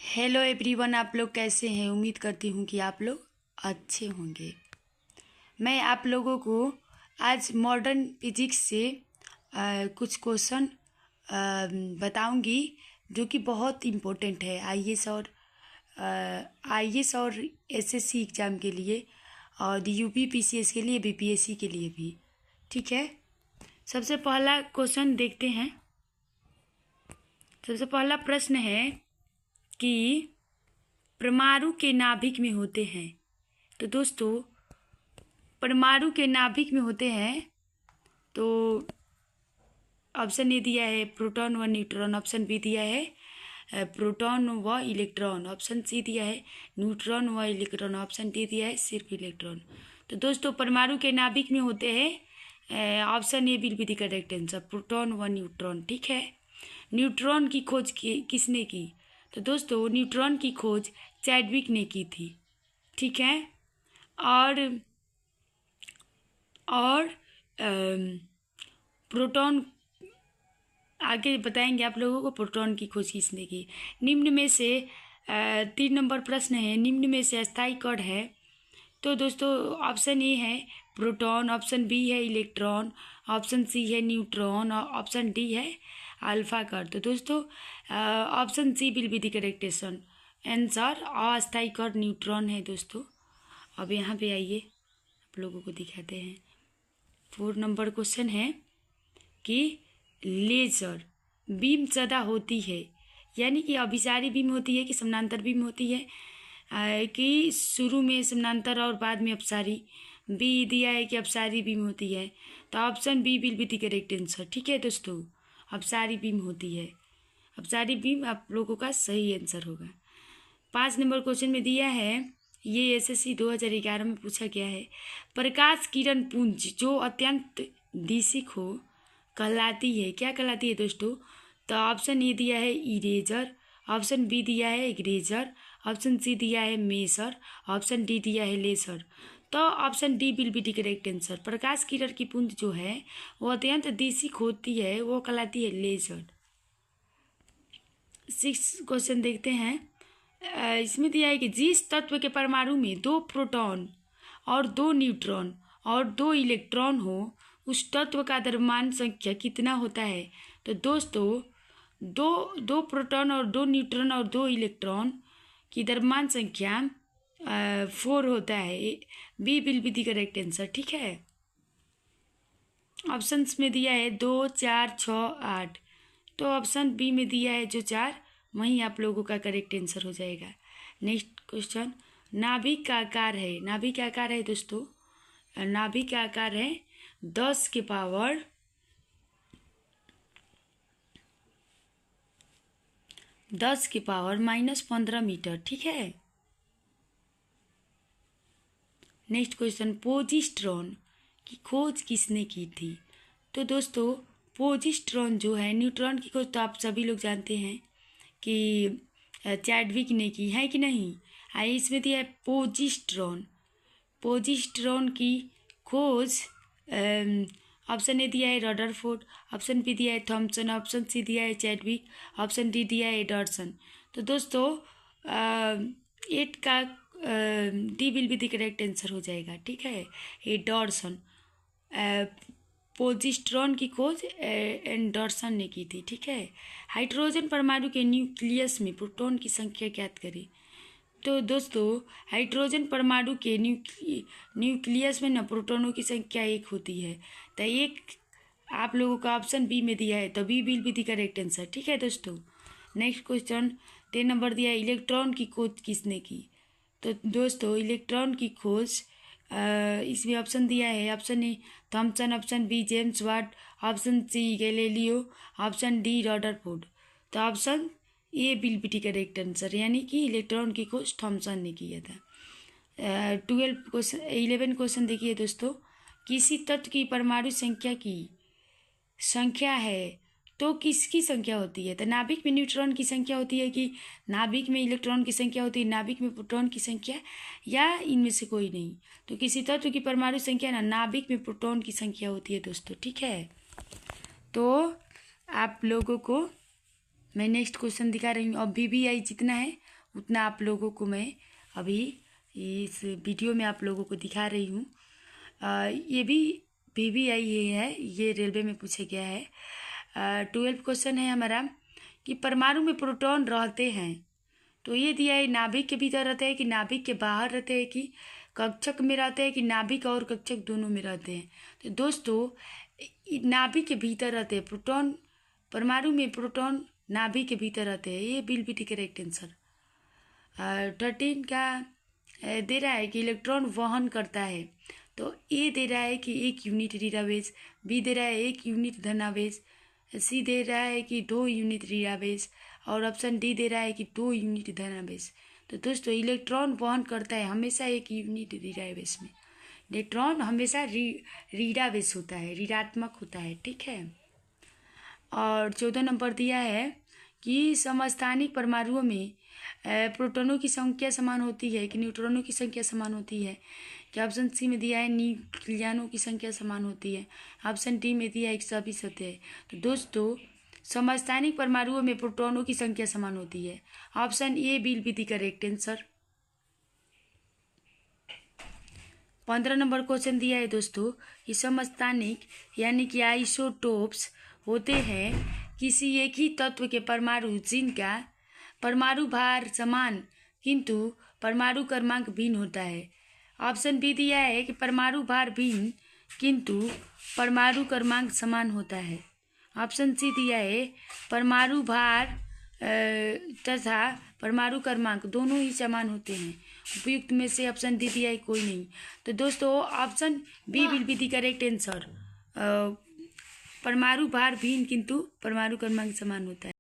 Hello everyone, आप लोग कैसे हैं। उम्मीद करती हूँ कि आप लोग अच्छे होंगे। मैं आप लोगों को आज मॉडर्न फिजिक्स से कुछ क्वेश्चन बताऊंगी जो कि बहुत इम्पोर्टेंट है आईएएस और एसएससी एग्ज़ाम के लिए और यूपी पीसीएस के लिए, बीपीएससी के लिए भी। ठीक है, सबसे पहला क्वेश्चन देखते हैं। सबसे पहला प्रश्न है कि परमाणु के नाभिक में होते हैं। तो दोस्तों, परमाणु के नाभिक में होते हैं तो ऑप्शन ए दिया है प्रोटॉन व न्यूट्रॉन, ऑप्शन बी दिया है प्रोटॉन व इलेक्ट्रॉन, ऑप्शन सी दिया है न्यूट्रॉन व इलेक्ट्रॉन, ऑप्शन डी दिया है सिर्फ इलेक्ट्रॉन। तो दोस्तों, परमाणु के नाभिक में होते हैं, option A will be the correct answer, proton व न्यूट्रॉन। ठीक है, न्यूट्रॉन की खोज किसने की? तो दोस्तों, न्यूट्रॉन की खोज चैडविक ने की थी। ठीक है, और प्रोटॉन आगे बताएंगे आप लोगों को प्रोटॉन की खोज किसने की। निम्न में से 3 नंबर प्रश्न है, निम्न में से अस्थायी कण है। तो दोस्तों, ऑप्शन ए है प्रोटॉन, ऑप्शन बी है इलेक्ट्रॉन, ऑप्शन सी है न्यूट्रॉन और ऑप्शन डी है अल्फा कण। तो दोस्तों, option C will be the correct answer, अस्थायी कण न्यूट्रॉन है दोस्तों। अब यहाँ पे आइए, आप लोगों को दिखाते हैं। 4 नंबर क्वेश्चन है कि लेजर बीम सदा होती है, यानी कि अभिसारी बीम होती है कि समानांतर बीम होती है, कि शुरू में समानांतर और बाद में अपसारी। बी दिया है कि अपसारी बीम होती है, तो option B will be the correct answer. ठीक है दोस्तों, अपसारी बीम होती है, अपसारी बीम आप लोगों का सही आंसर होगा। 5 नंबर क्वेश्चन में दिया है, ये एसएससी 2011 में पूछा गया है, प्रकाश किरण पुंज जो अत्यंत दिशिक हो कहलाती है, क्या कहलाती है दोस्तों? तो ऑप्शन ए दिया है इरेजर, ऑप्शन बी दिया है इरेजर, ऑप्शन सी दिया है मेसर, ऑप्शन डी दिया है लेसर। तो option D will be the correct answer. प्रकाश किरण की पुंज जो है वो अत्यंत दिशिक होती है, वो कहलाती है लेजर। 6 क्वेश्चन देखते हैं। इसमें दिया है कि जिस तत्व के परमाणु में 2 प्रोटॉन और 2 न्यूट्रॉन और 2 इलेक्ट्रॉन हो, उस तत्व का द्रव्यमान संख्या कितना होता है? तो दोस्तों, दो प्रोटॉन और 2 न्यूट्रॉन और 2 इलेक्ट्रॉन की द्रव्यमान संख्या 4 होता है। B will be the correct answer. ठीक है, ऑप्शंस में दिया है 2, 4, 6, 8। तो ऑप्शन बी में दिया है जो 4, वहीं आप लोगों का करेक्ट आंसर हो जाएगा। नेक्स्ट क्वेश्चन, नाभिक का आकार है, नाभिक का आकार है दोस्तों, नाभिक का आकार है 10 के पावर -15 मीटर। ठीक है, नेक्स्ट क्वेश्चन, पोजिस्ट्रॉन की खोज किसने की थी? तो दोस्तों, पोजिस्ट्रॉन जो है, न्यूट्रॉन की खोज तो आप सभी लोग जानते हैं कि चैडविक ने की है कि नहीं। आइए, इसमें दिया है पोजिस्ट्रॉन, पोजिस्ट्रॉन की खोज ऑप्शन ए दिया है रदरफोर्ड, ऑप्शन बी दिया है थॉमसन, ऑप्शन सी दिया है चैडविक, ऑप्शन डी दिया है एडर्सन। तो दोस्तों, 8 का D will be the correct answer हो जाएगा। ठीक है, एडर्सन, पोजिस्ट्रॉन की खोज एंडरसन ने की थी। ठीक है, हाइड्रोजन परमाणु के न्यूक्लियस में प्रोटॉन की संख्या ज्ञात करें। तो दोस्तों, हाइड्रोजन परमाणु के न्यूक्लियस में न प्रोटॉनों की संख्या 1 होती है, तो 1 आप लोगों का ऑप्शन बी में दिया है, तो B will be the correct answer. ठीक है दोस्तों, नेक्स्ट क्वेश्चन 10 नंबर दिया है, इलेक्ट्रॉन की खोज किसने की? तो दोस्तों, इलेक्ट्रॉन की खोज इसमें ऑप्शन दिया है, option A Thomson, option B James Watt, option C Galileo, option D Rutherford. तो option A will be the correct answer, यानी कि इलेक्ट्रॉन की खोज थॉमसन ने किया था। 11 क्वेश्चन देखिए दोस्तों, किसी तत्व की परमाणु संख्या है तो किसकी संख्या होती है? तो नाभिक में न्यूट्रॉन की संख्या होती है कि नाभिक में इलेक्ट्रॉन की संख्या होती है, नाभिक में प्रोटॉन की संख्या, या इनमें से कोई नहीं? तो किसी तत्व की परमाणु संख्या ना नाभिक में प्रोटॉन की संख्या होती है दोस्तों। ठीक है, तो आप लोगों को मैं नेक्स्ट क्वेश्चन दिखा रही हूँ। अब BBI जितना है उतना आप लोगों को मैं अभी इस वीडियो में आप लोगों को दिखा रही हूँ। ये भी BBI ये है, ये रेलवे में पूछा गया है। 12 क्वेश्चन है हमारा कि परमाणु में प्रोटॉन रहते हैं। तो ये दिया है नाभिक के भीतर रहते हैं कि नाभिक के बाहर रहते हैं कि कक्षक में रहते हैं कि नाभिक और कक्षक दोनों में रहते हैं। तो दोस्तों नाभिक के भीतर रहते हैं प्रोटॉन, परमाणु में प्रोटॉन नाभिक के भीतर रहते हैं। ये will be the correct answer. 13 का दे रहा है कि इलेक्ट्रॉन वहन करता है। तो ए दे रहा है कि 1 यूनिट ऋणावेश, बी दे रहा है 1 यूनिट धनावेश, सी दे रहा है कि 2 यूनिट ऋणावेश और ऑप्शन डी दे रहा है कि 2 यूनिट धनावेश। तो दोस्तों इलेक्ट्रॉन वहन करता है हमेशा 1 यूनिट ऋणावेश में। इलेक्ट्रॉन हमेशा ऋणावेश होता है, ऋणात्मक होता है, ठीक है। और 14 नंबर दिया है कि समस्थानिक परमाणुओं में प्रोटॉनों की संख्या समान होती है कि न्यूट्रॉनों की संख्या समान होती है। कि ऑप्शन सी में दिया है न्यूक्लियनों की संख्या समान होती है। ऑप्शन डी में दिया है कि सभी सत्य है। तो दोस्तों समस्थानिक परमाणुओं में प्रोटॉनों की संख्या समान होती है। Option A will be the correct answer. 15 number question दिया है दोस्तों कि समस्थानिक यानी कि आइसोटोप्स होते हैं किसी एक ही तत्व के परमाणु जिनका परमाणु भार समान किंतु परमाणु क्रमांक भिन्न होता है। ऑप्शन बी दिया है कि परमाणु भार भिन्न किंतु परमाणु क्रमांक समान होता है। ऑप्शन सी दिया है परमाणु भार तथा परमाणु क्रमांक दोनों ही समान होते हैं। उपयुक्त में से ऑप्शन डी दिया है कोई नहीं। तो दोस्तों option B will be the correct answer. परमाणु भार भिन्न किंतु परमाणु क्रमांक समान होता है।